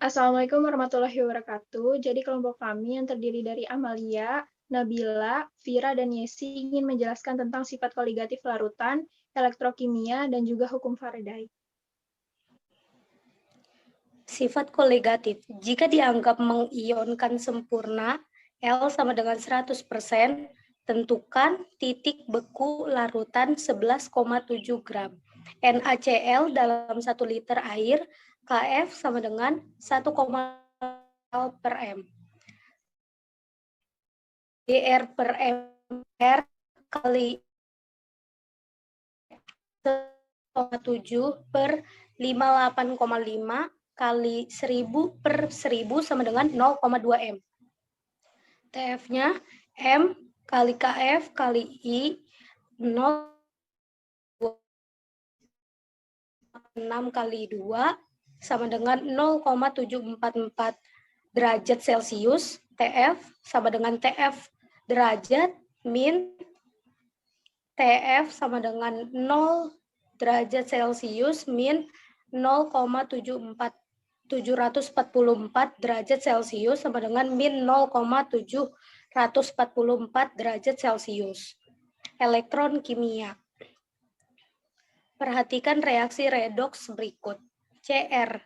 Assalamualaikum warahmatullahi wabarakatuh. Jadi kelompok kami yang terdiri dari Amalia, Nabila, Vira, dan Yesi ingin menjelaskan tentang sifat koligatif larutan, elektrokimia, dan juga hukum Faraday. Sifat koligatif. Jika dianggap mengionkan sempurna, L sama dengan 100%, tentukan titik beku larutan 11,7 gram. NaCl dalam 1 liter air, Kf sama dengan 1,0 per M. Dr per MR kali 7 per 58,5 kali 1000 per 1000 sama dengan 0,2 M. TF-nya M kali KF kali I 0,6 kali 2 sama dengan 0,744 derajat Celcius. TF sama dengan TF derajat min TF sama dengan 0 derajat Celcius min 0,744 derajat Celcius sama dengan min 0,744 derajat Celcius. Elektron kimia. Perhatikan reaksi redoks berikut. Cr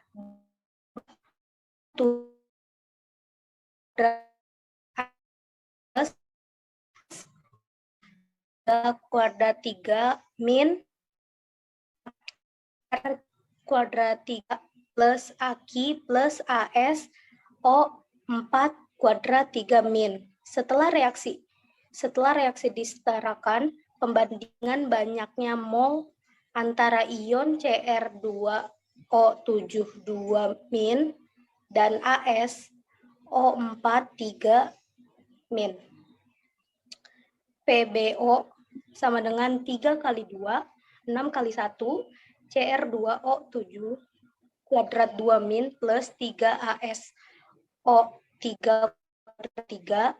kuadrat 3 min R kuadrat 3 plus Aki plus AS O4 kuadrat 3 min. Setelah reaksi disetarakan, pembandingan banyaknya mol antara ion Cr2O7 2 min dan AS O4 3 min. PbO sama dengan 3 kali 2, 6 kali 1, Cr2O7 kuadrat 2 min plus 3 AS O3 kuadrat 3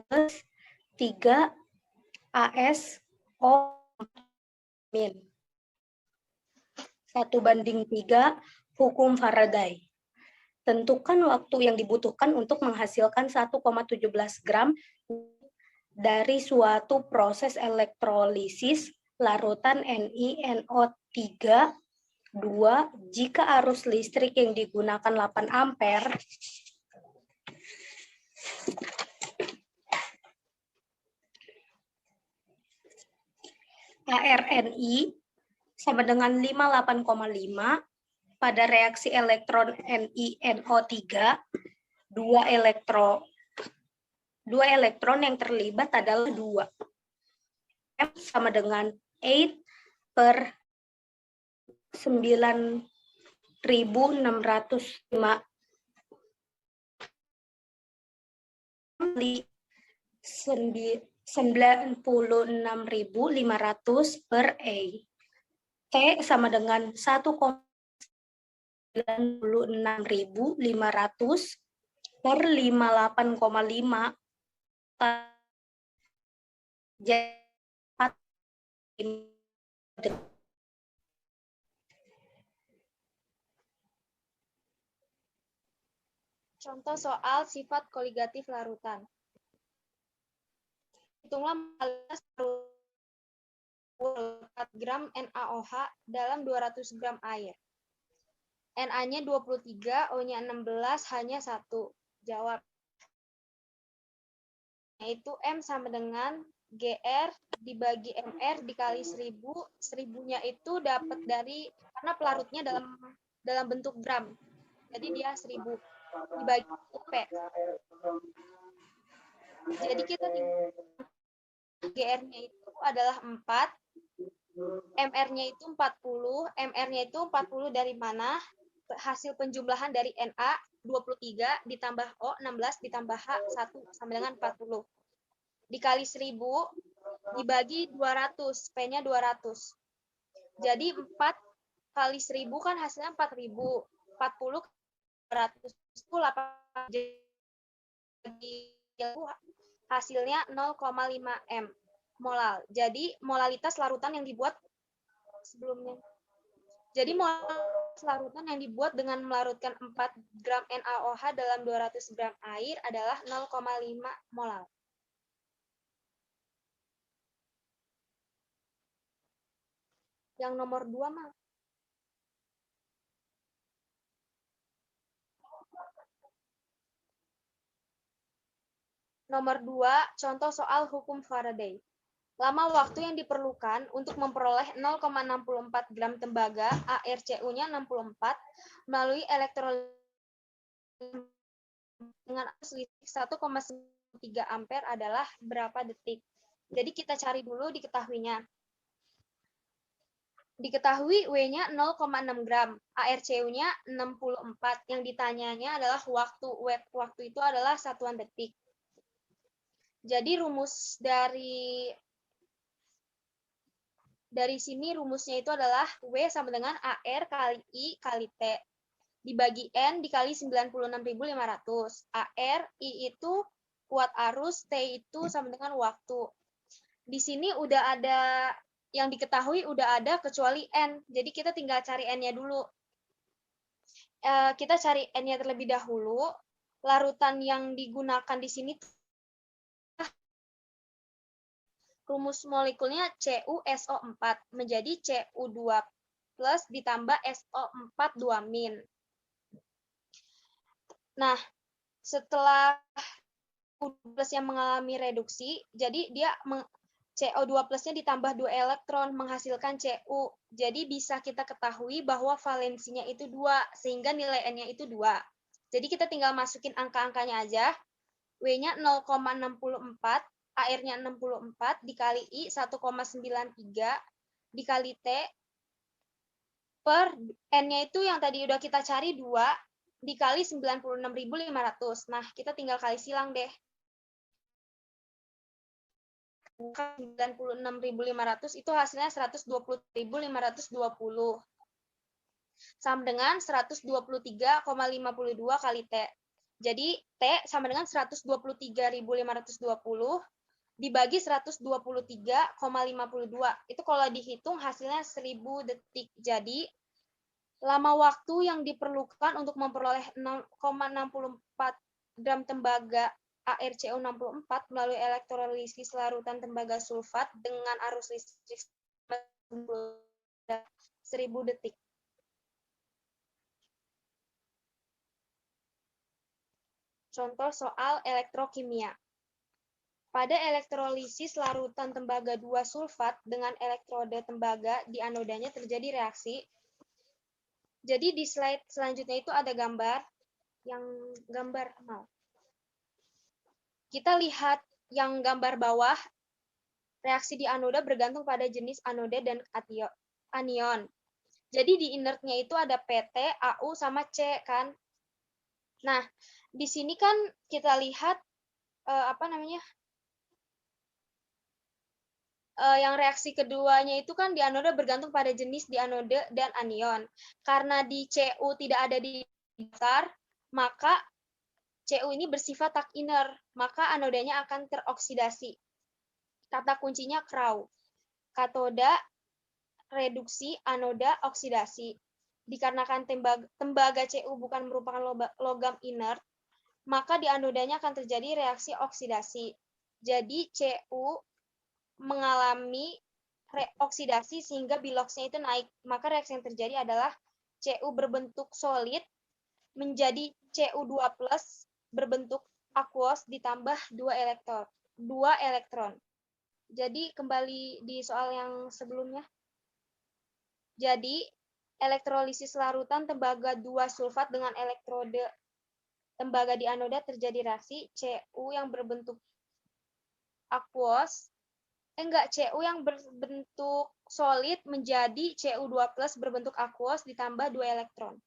plus 3 AS O min. 1:3 hukum Faraday. Tentukan waktu yang dibutuhkan untuk menghasilkan 1,17 gram dari suatu proses elektrolisis larutan NiNO3 2 jika arus listrik yang digunakan 8 ampere ARNI sama dengan 58,5 pada reaksi elektron NiNO3 dua elektron yang terlibat adalah 2. M sama dengan 8 per 9.605 96.500 per A. T sama dengan 1,96.500 per 58,5 Contoh soal sifat koligatif larutan. Hitunglah molalitas 4 gram NaOH dalam 200 gram air. Na-nya 23, O-nya 16, H-nya 1. Jawab. Yaitu M sama dengan GR dibagi MR dikali 1000. 1000-nya itu dapat dari, karena pelarutnya dalam bentuk gram. Jadi dia 1000 dibagi P. Jadi kita GR-nya itu adalah 4, MR-nya itu 40, MR-nya itu 40 dari mana? Hasil penjumlahan dari Na 23 ditambah O 16 ditambah H 1 sama dengan 40. Dikali 1000 dibagi 200, P-nya 200. Jadi 4 kali 1000 kan hasilnya 4000. 40 200 itu 8. Jadi hasilnya 0,5 M molal. Jadi molalitas larutan yang dibuat sebelumnya. Jadi molalitas larutan yang dibuat dengan melarutkan 4 gram NaOH dalam 200 gram air adalah 0,5 molar. Yang nomor 2 mah. Nomor 2, contoh soal hukum Faraday. Lama waktu yang diperlukan untuk memperoleh 0,64 gram tembaga, ARCU-nya 64, melalui elektrolisis dengan arus listrik 1,3 ampere adalah berapa detik? Jadi kita cari dulu diketahuinya. Diketahui W-nya 0,6 gram, ARCU-nya 64. Yang ditanyanya adalah waktu. Waktu itu adalah satuan detik. Jadi rumus dari sini rumusnya itu adalah W sama dengan AR kali I kali T. Dibagi N dikali 96.500. AR, I itu kuat arus, T itu sama dengan waktu. Di sini udah ada, yang diketahui udah ada kecuali N. Jadi kita tinggal cari N-nya dulu. Kita cari N-nya terlebih dahulu. Larutan yang digunakan di sini rumus molekulnya CuSO4 menjadi Cu2 plus ditambah SO4 2-. Nah, setelah CO2 plus yang mengalami reduksi, jadi dia CO2 plusnya ditambah 2 elektron menghasilkan Cu. Jadi bisa kita ketahui bahwa valensinya itu 2, sehingga nilai N-nya itu 2. Jadi kita tinggal masukin angka-angkanya aja. W-nya 0,64, AR-nya 64, dikali I 1,93, dikali T, per N-nya itu yang tadi udah kita cari 2, dikali 96.500. Nah, kita tinggal kali silang deh. 96.500 itu hasilnya 120.520. Sama dengan 123,52 kali T. Jadi, T sama dengan 123.520 dibagi 123,52. Itu kalau dihitung hasilnya 1000 detik. Jadi, lama waktu yang diperlukan untuk memperoleh 0,64 gram tembaga ARCU64 melalui elektrolisis larutan tembaga sulfat dengan arus listrik 1000 detik. Contoh soal elektrokimia. Pada elektrolisis larutan tembaga 2 sulfat dengan elektrode tembaga di anodanya terjadi reaksi. Jadi di slide selanjutnya itu ada gambar. Yang gambar mau. Kita lihat yang gambar bawah, reaksi di anoda bergantung pada jenis anoda dan anion. Jadi di inertnya itu ada PT, AU, sama C kan. Nah, di sini kan kita lihat yang reaksi keduanya itu kan di anoda bergantung pada jenis di anoda dan anion. Karena di Cu tidak ada di daftar, maka Cu ini bersifat tak iner, maka anodanya akan teroksidasi. Kata kuncinya Crow. Katoda, reduksi, anoda, oksidasi. Dikarenakan tembaga Cu bukan merupakan logam inert, maka di anodanya akan terjadi reaksi oksidasi. Jadi Cu mengalami oksidasi sehingga biloxnya itu naik. Maka reaksi yang terjadi adalah Cu berbentuk solid menjadi Cu2 plus berbentuk aqueous ditambah 2 elektron. Jadi kembali di soal yang sebelumnya. Jadi elektrolisis larutan tembaga 2 sulfat dengan elektrode tembaga di anoda terjadi reaksi Cu yang berbentuk aqueous, Cu yang berbentuk solid menjadi Cu2 plus berbentuk aqueous ditambah 2 elektron.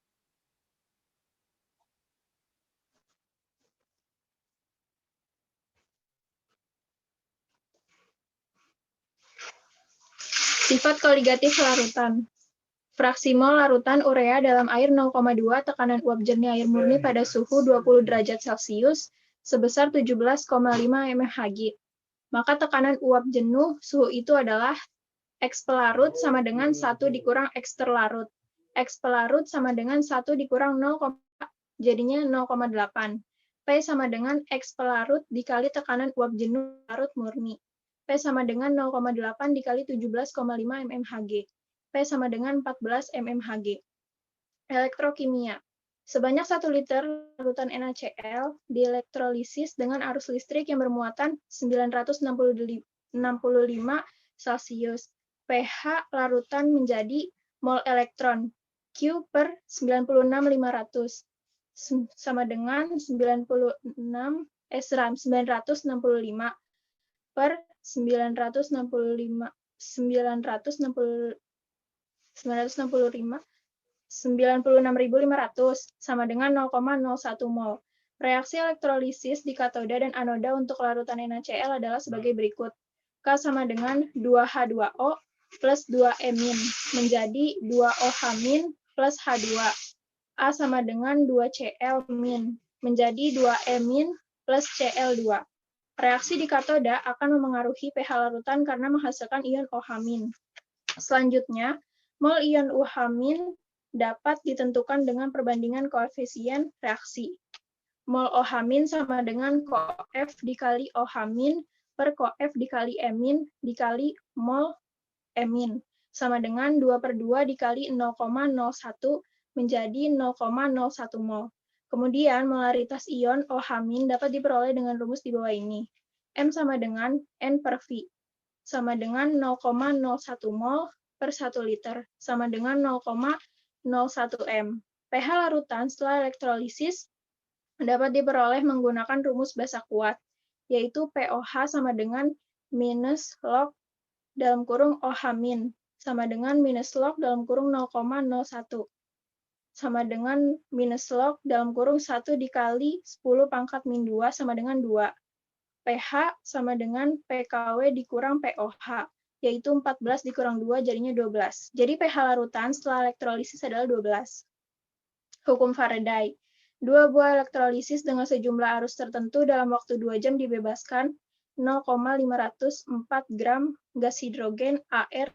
Sifat koligatif larutan. Fraksi mol larutan urea dalam air 0,2 tekanan uap jernih air murni pada suhu 20 derajat Celcius sebesar 17,5 mHg. Maka tekanan uap jenuh suhu itu adalah X pelarut sama dengan 1 dikurang X terlarut. X pelarut sama dengan 1 dikurang 0, jadinya 0,8. P sama dengan X pelarut dikali tekanan uap jenuh larut murni. P sama dengan 0,8 dikali 17,5 mmHg. P sama dengan 14 mmHg. Elektrokimia. Sebanyak 1 liter larutan NaCl dielektrolisis dengan arus listrik yang bermuatan 965 Celcius. pH larutan menjadi mol elektron Q per 96.500 sama dengan 965 per 965 96.500 sama dengan 0,01 mol. Reaksi elektrolisis di katoda dan anoda untuk larutan NaCl adalah sebagai berikut. K sama dengan 2H2O plus 2E- menjadi 2OH- plus H2. A sama dengan 2Cl- menjadi 2E- plus Cl2. Reaksi di katoda akan memengaruhi pH larutan karena menghasilkan ion OH-. Selanjutnya, mol ion OH- dapat ditentukan dengan perbandingan koefisien reaksi. Mol OH- sama dengan koF dikali OH- per koF dikali E- dikali mol E- sama dengan 2/2 dikali 0,01 menjadi 0,01 mol. Kemudian molaritas ion OH- dapat diperoleh dengan rumus di bawah ini. M sama dengan N per V sama dengan 0,01 mol per 1 liter sama dengan 0,01 M. pH larutan setelah elektrolisis dapat diperoleh menggunakan rumus basa kuat, yaitu POH sama dengan minus log dalam kurung OH- sama dengan minus log dalam kurung 0,01 sama dengan minus log dalam kurung 1 dikali 10 pangkat min 2 sama dengan 2. pH sama dengan PKW dikurang POH, yaitu 14 dikurang 2 jadinya 12. Jadi pH larutan setelah elektrolisis adalah 12. Hukum Faraday. Dua buah elektrolisis dengan sejumlah arus tertentu dalam waktu 2 jam dibebaskan 0,504 gram gas hidrogen AR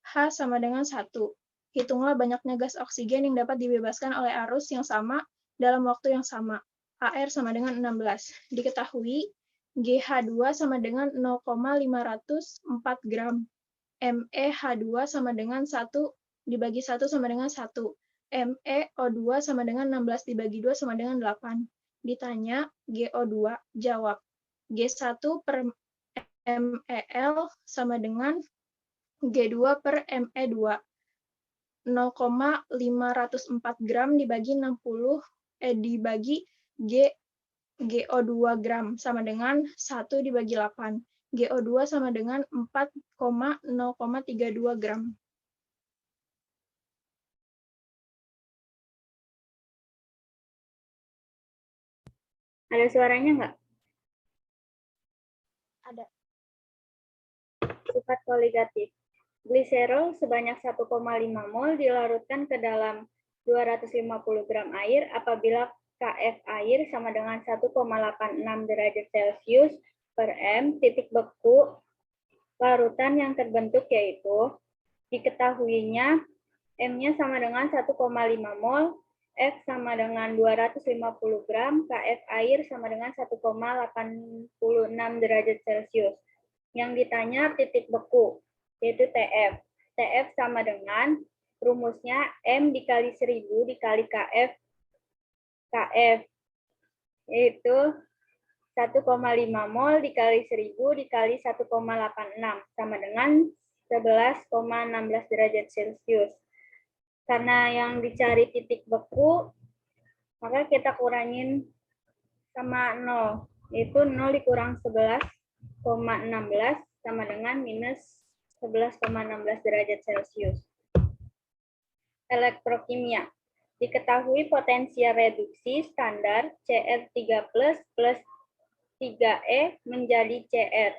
H sama dengan 1. Hitunglah banyaknya gas oksigen yang dapat dibebaskan oleh arus yang sama dalam waktu yang sama. AR sama dengan 16. Diketahui GH2 sama dengan 0,504 gram. MEH2 sama dengan 1 dibagi 1 sama dengan 1. MEO2 sama dengan 16 dibagi 2 sama dengan 8. Ditanya GO2, jawab. G1 per MEL sama dengan G2 per ME2. 0,504 gram dibagi 60 dibagi GO2 gram sama dengan 1 dibagi 8. GO2 sama dengan 4,032 gram. Ada suaranya nggak? Ada. Sifat koligatif. Gliserol sebanyak 1,5 mol dilarutkan ke dalam 250 gram air apabila KF air sama dengan 1,86 derajat Celcius per M. Titik beku larutan yang terbentuk yaitu diketahuinya M-nya sama dengan 1,5 mol, F sama dengan 250 gram, KF air sama dengan 1,86 derajat Celcius. Yang ditanya titik beku, yaitu TF. TF sama dengan rumusnya M dikali 1000 dikali KF, yaitu 1,5 mol dikali 1000 dikali 1,86 sama dengan 11,16 derajat Celcius. Karena yang dicari titik beku, maka kita kurangin sama 0, yaitu 0 dikurang 11,16 sama dengan minus 11,16 derajat Celcius. Elektrokimia. Diketahui potensial reduksi standar Cr3 plus 3E menjadi Cr.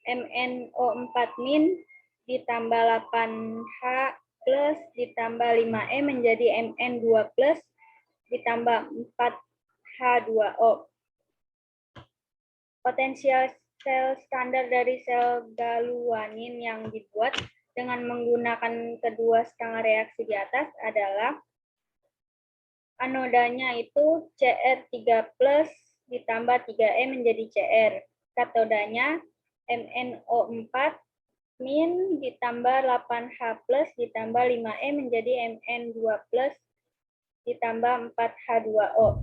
MnO4- ditambah 8H plus ditambah 5E menjadi Mn2 plus ditambah 4H2O. Potensial sel standar dari sel galuanin yang dibuat dengan menggunakan kedua setengah reaksi di atas adalah anodanya itu Cr3 plus ditambah 3E menjadi Cr. Katodanya MnO4 min ditambah 8H plus ditambah 5E menjadi Mn2 plus ditambah 4H2O.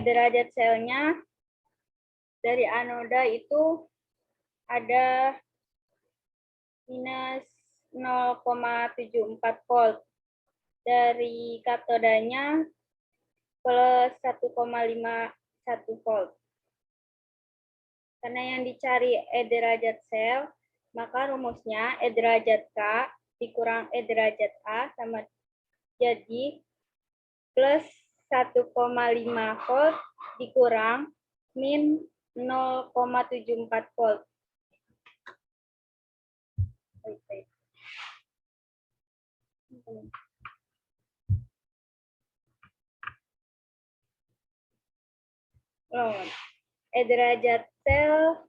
Derajat selnya dari anoda itu ada minus 0,74 volt. Dari katodanya plus 1,51 volt. Karena yang dicari E derajat sel, maka rumusnya E derajat K dikurang E derajat A sama jadi plus 1,5 volt dikurang min 0,74 volt. E derajat sel,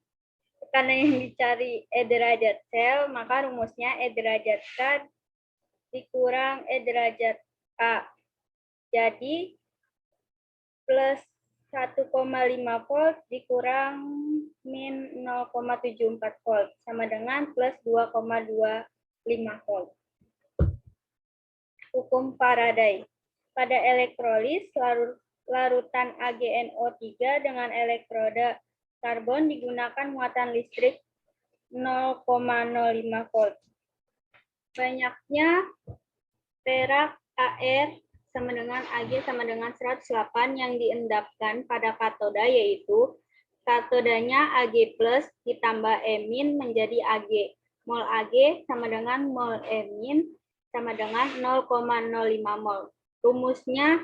karena yang dicari E derajat sel, maka rumusnya E derajat K dikurang E derajat A. Jadi, plus 1,5 volt dikurang min 0,74 volt, sama dengan plus 2,25 volt. Hukum Faraday. Pada elektrolis, larutan AgNO3 dengan elektroda karbon digunakan muatan listrik 0,05 volt. Banyaknya perak Ar sama dengan Ag sama dengan 108 yang diendapkan pada katoda, yaitu katodanya Ag plus ditambah E min menjadi Ag. Mol Ag sama dengan mol E min sama dengan 0,05 mol. Rumusnya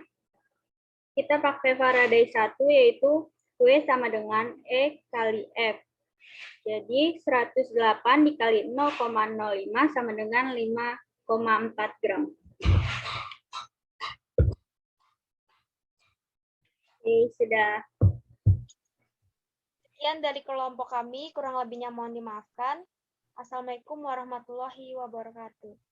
kita pakai Faraday 1, yaitu W sama dengan E kali F. Jadi 108 dikali 0,05 sama dengan 5,4 gram. Oke, sudah. Sekian dari kelompok kami, kurang lebihnya mohon dimaafkan. Assalamualaikum warahmatullahi wabarakatuh.